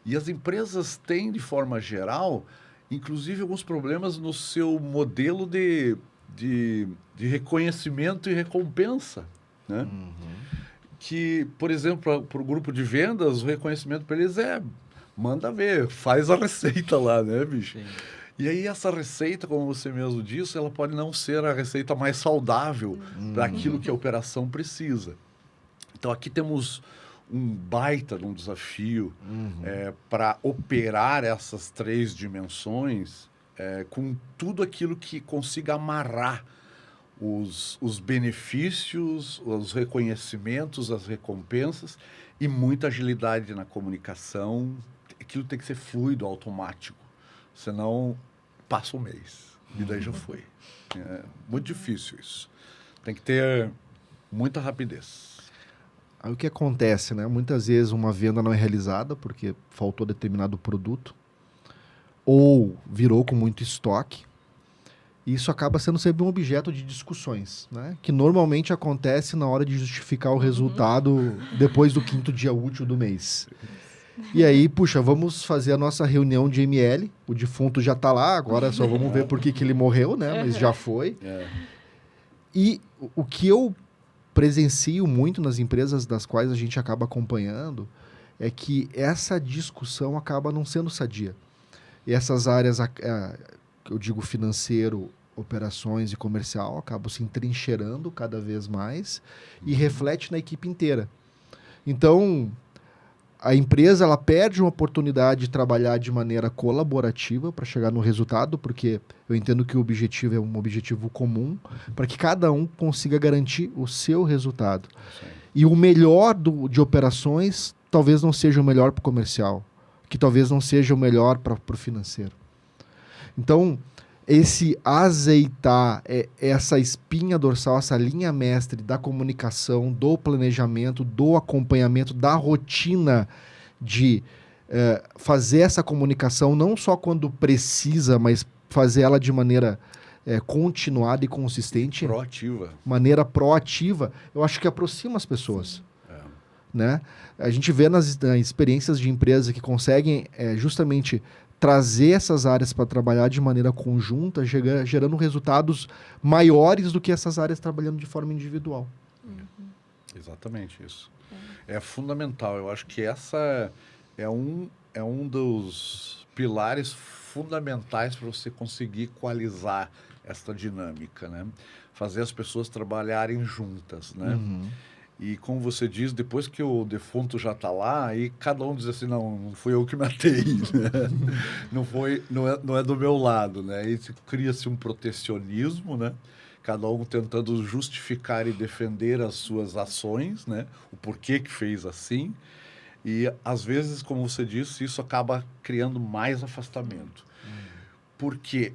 E as empresas têm, de forma geral, inclusive alguns problemas no seu modelo de reconhecimento e recompensa, né? Que, por exemplo, para o grupo de vendas, o reconhecimento para eles manda ver, faz a receita lá, né, bicho? Sim. E aí essa receita, como você mesmo disse, ela pode não ser a receita mais saudável para aquilo que a operação precisa. Então, aqui temos um baita de um desafio para operar essas 3 dimensões com tudo aquilo que consiga amarrar os benefícios, os reconhecimentos, as recompensas e muita agilidade na comunicação. Aquilo tem que ser fluido, automático. Senão, passa um mês. E daí já foi. É muito difícil isso. Tem que ter muita rapidez. Aí o que acontece, né? Muitas vezes uma venda não é realizada porque faltou determinado produto ou virou com muito estoque. E isso acaba sendo sempre um objeto de discussões, né? Que normalmente acontece na hora de justificar o resultado depois do 5º dia útil do mês. E aí, puxa, vamos fazer a nossa reunião de ML. O defunto já está lá, agora só vamos ver por que ele morreu, né? Mas já foi. E o que eu presencio muito nas empresas das quais a gente acaba acompanhando é que essa discussão acaba não sendo sadia. E essas áreas, eu digo financeiro, operações e comercial, acabam se entrincheirando cada vez mais e reflete na equipe inteira. Então, a empresa ela perde uma oportunidade de trabalhar de maneira colaborativa para chegar no resultado, porque eu entendo que o objetivo é um objetivo comum, para que cada um consiga garantir o seu resultado. Sim. E o melhor de operações talvez não seja o melhor para o comercial, que talvez não seja o melhor para o financeiro. Então, esse azeitar, essa espinha dorsal, essa linha mestre da comunicação, do planejamento, do acompanhamento, da rotina de fazer essa comunicação não só quando precisa, mas fazer ela de maneira continuada e consistente. Proativa. Maneira proativa, eu acho que aproxima as pessoas. Né? A gente vê nas experiências de empresas que conseguem justamente trazer essas áreas para trabalhar de maneira conjunta, gerando resultados maiores do que essas áreas trabalhando de forma individual. Exatamente isso. É fundamental. Eu acho que essa é um dos pilares fundamentais para você conseguir equalizar essa dinâmica, né? Fazer as pessoas trabalharem juntas, né? E como você diz, depois que o defunto já está lá, aí cada um diz assim, não fui eu que matei, né? não é do meu lado, né? Aí cria-se um protecionismo, né? Cada um tentando justificar e defender as suas ações, né? O porquê que fez assim. E, às vezes, como você disse, isso acaba criando mais afastamento. Porque...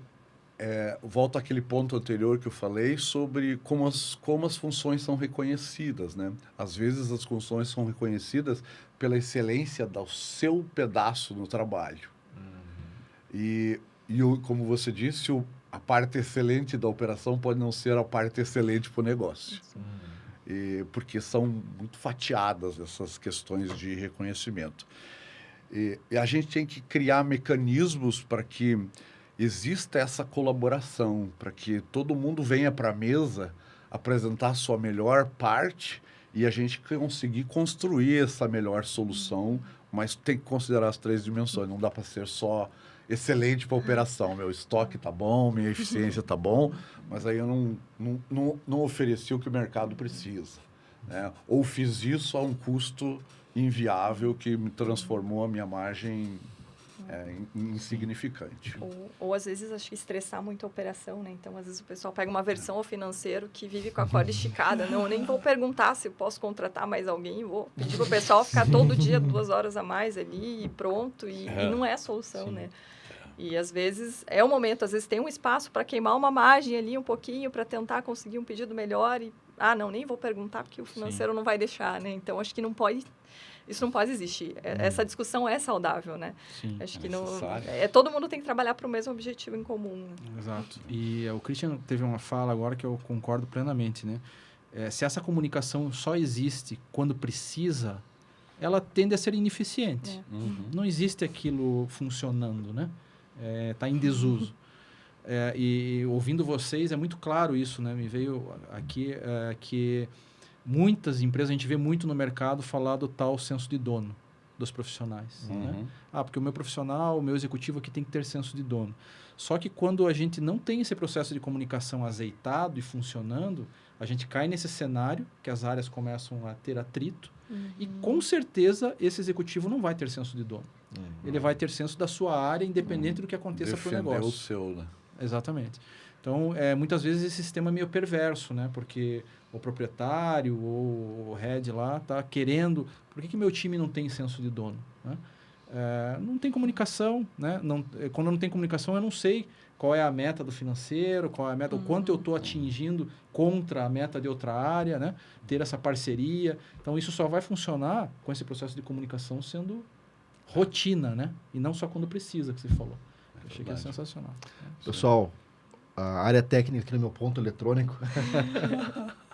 volto àquele ponto anterior que eu falei sobre como as funções são reconhecidas, né? Às vezes as funções são reconhecidas pela excelência do seu pedaço no trabalho. E como você disse, a parte excelente da operação pode não ser a parte excelente para o negócio. Porque são muito fatiadas essas questões de reconhecimento. E a gente tem que criar mecanismos para que exista essa colaboração, para que todo mundo venha para a mesa apresentar a sua melhor parte e a gente conseguir construir essa melhor solução, mas tem que considerar as 3 dimensões. Não dá para ser só excelente para a operação. Meu estoque está bom, minha eficiência está bom, mas aí eu não ofereci o que o mercado precisa, né? Ou fiz isso a um custo inviável que me transformou a minha margem insignificante. Ou às vezes, acho que estressar muito a operação, né? Então, às vezes o pessoal pega uma versão ao financeiro que vive com a corda esticada. Não, eu nem vou perguntar se eu posso contratar mais alguém, vou pedir para o pessoal ficar todo dia 2 horas a mais ali e pronto. E não é a solução, né? E às vezes é o momento, às vezes tem um espaço para queimar uma margem ali um pouquinho para tentar conseguir um pedido melhor e, não, nem vou perguntar porque o financeiro não vai deixar, né? Então, acho que isso não pode existir. Essa discussão é saudável, né? Sim, acho que todo mundo tem que trabalhar para o mesmo objetivo em comum. Né? Exato. E o Christian teve uma fala agora que eu concordo plenamente, né? Se essa comunicação só existe quando precisa, ela tende a ser ineficiente. Não existe aquilo funcionando, né? Tá em desuso. E ouvindo vocês, é muito claro isso, né? Me veio aqui que muitas empresas, a gente vê muito no mercado falar do tal senso de dono dos profissionais. Né? Porque o meu profissional, o meu executivo aqui tem que ter senso de dono. Só que quando a gente não tem esse processo de comunicação azeitado e funcionando, a gente cai nesse cenário que as áreas começam a ter atrito e, com certeza, esse executivo não vai ter senso de dono. Ele vai ter senso da sua área, independente do que aconteça para o negócio. Defender o seu, né? Exatamente. Então, muitas vezes esse sistema é meio perverso, né? Porque o proprietário ou o head lá está querendo... Por que meu time não tem senso de dono? Né? Não tem comunicação, né? Quando não tem comunicação, eu não sei qual é a meta do financeiro, qual é a meta, o quanto eu estou atingindo contra a meta de outra área, né? Ter essa parceria. Então, isso só vai funcionar com esse processo de comunicação sendo rotina, né? E não só quando precisa, que você falou. Eu achei que é sensacional. Pessoal, a área técnica aqui no meu ponto eletrônico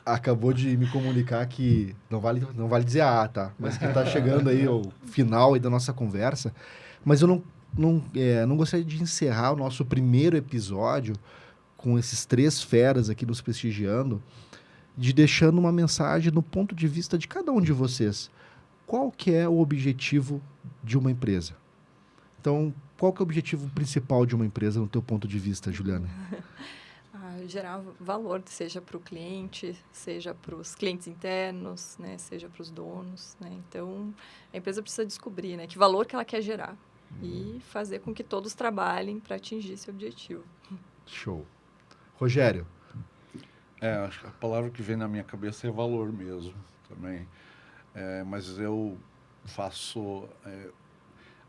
acabou de me comunicar que não vale dizer tá? Mas que está chegando aí o final aí da nossa conversa. Mas eu não gostaria de encerrar o nosso primeiro episódio com esses 3 feras aqui nos prestigiando, de deixando uma mensagem no ponto de vista de cada um de vocês. Qual que é o objetivo de uma empresa? Então, qual que é o objetivo principal de uma empresa no teu ponto de vista, Juliana? gerar valor, seja para o cliente, seja para os clientes internos, né, seja para os donos, né? Então, a empresa precisa descobrir, né, que valor que ela quer gerar e fazer com que todos trabalhem para atingir esse objetivo. Show. Rogério. Acho que a palavra que vem na minha cabeça é valor mesmo também. Mas eu faço...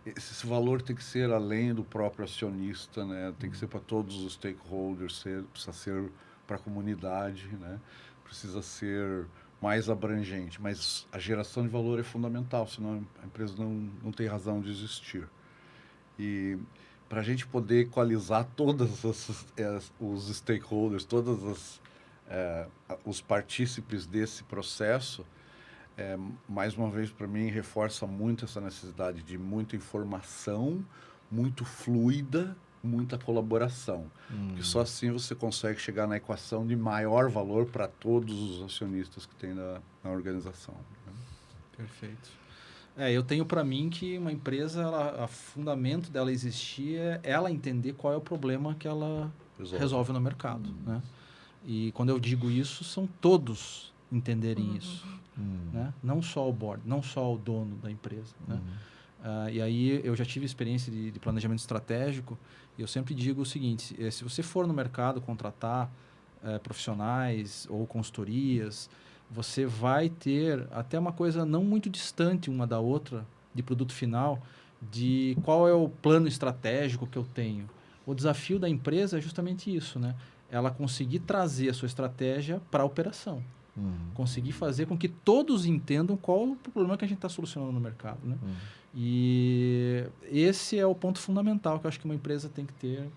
esse valor tem que ser além do próprio acionista, né? Tem que ser para todos os stakeholders, precisa ser para a comunidade, né? Precisa ser mais abrangente. Mas a geração de valor é fundamental, senão a empresa não tem razão de existir. E para a gente poder equalizar todos os stakeholders, todos os partícipes desse processo, mais uma vez, para mim, reforça muito essa necessidade de muita informação, muito fluida, muita colaboração. Porque só assim você consegue chegar na equação de maior valor para todos os acionistas que tem na organização. Né? Perfeito. Eu tenho para mim que uma empresa, o fundamento dela existir é ela entender qual é o problema que ela resolve no mercado. Né? E quando eu digo isso, são todos entenderem isso. Né? Não só o board, não só o dono da empresa. Né? E aí eu já tive experiência de planejamento estratégico e eu sempre digo o seguinte, se você for no mercado contratar profissionais ou consultorias, você vai ter até uma coisa não muito distante uma da outra de produto final, de qual é o plano estratégico que eu tenho. O desafio da empresa é justamente isso, né? Ela conseguir trazer a sua estratégia para a operação. Conseguir fazer com que todos entendam qual o problema que a gente está solucionando no mercado, né? E esse é o ponto fundamental que eu acho que uma empresa tem que ter.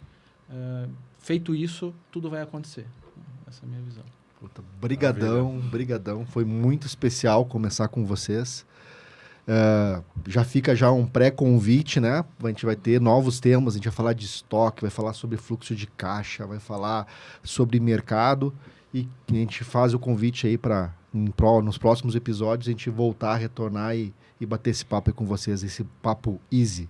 Feito isso, tudo vai acontecer. Essa é a minha visão. Brigadão. Foi muito especial começar com vocês. Já fica já um pré-convite, né? A gente vai ter novos temas, a gente vai falar de estoque, vai falar sobre fluxo de caixa, vai falar sobre mercado. E a gente faz o convite aí para, nos próximos episódios, a gente voltar, retornar e bater esse papo aí com vocês, esse papo easy.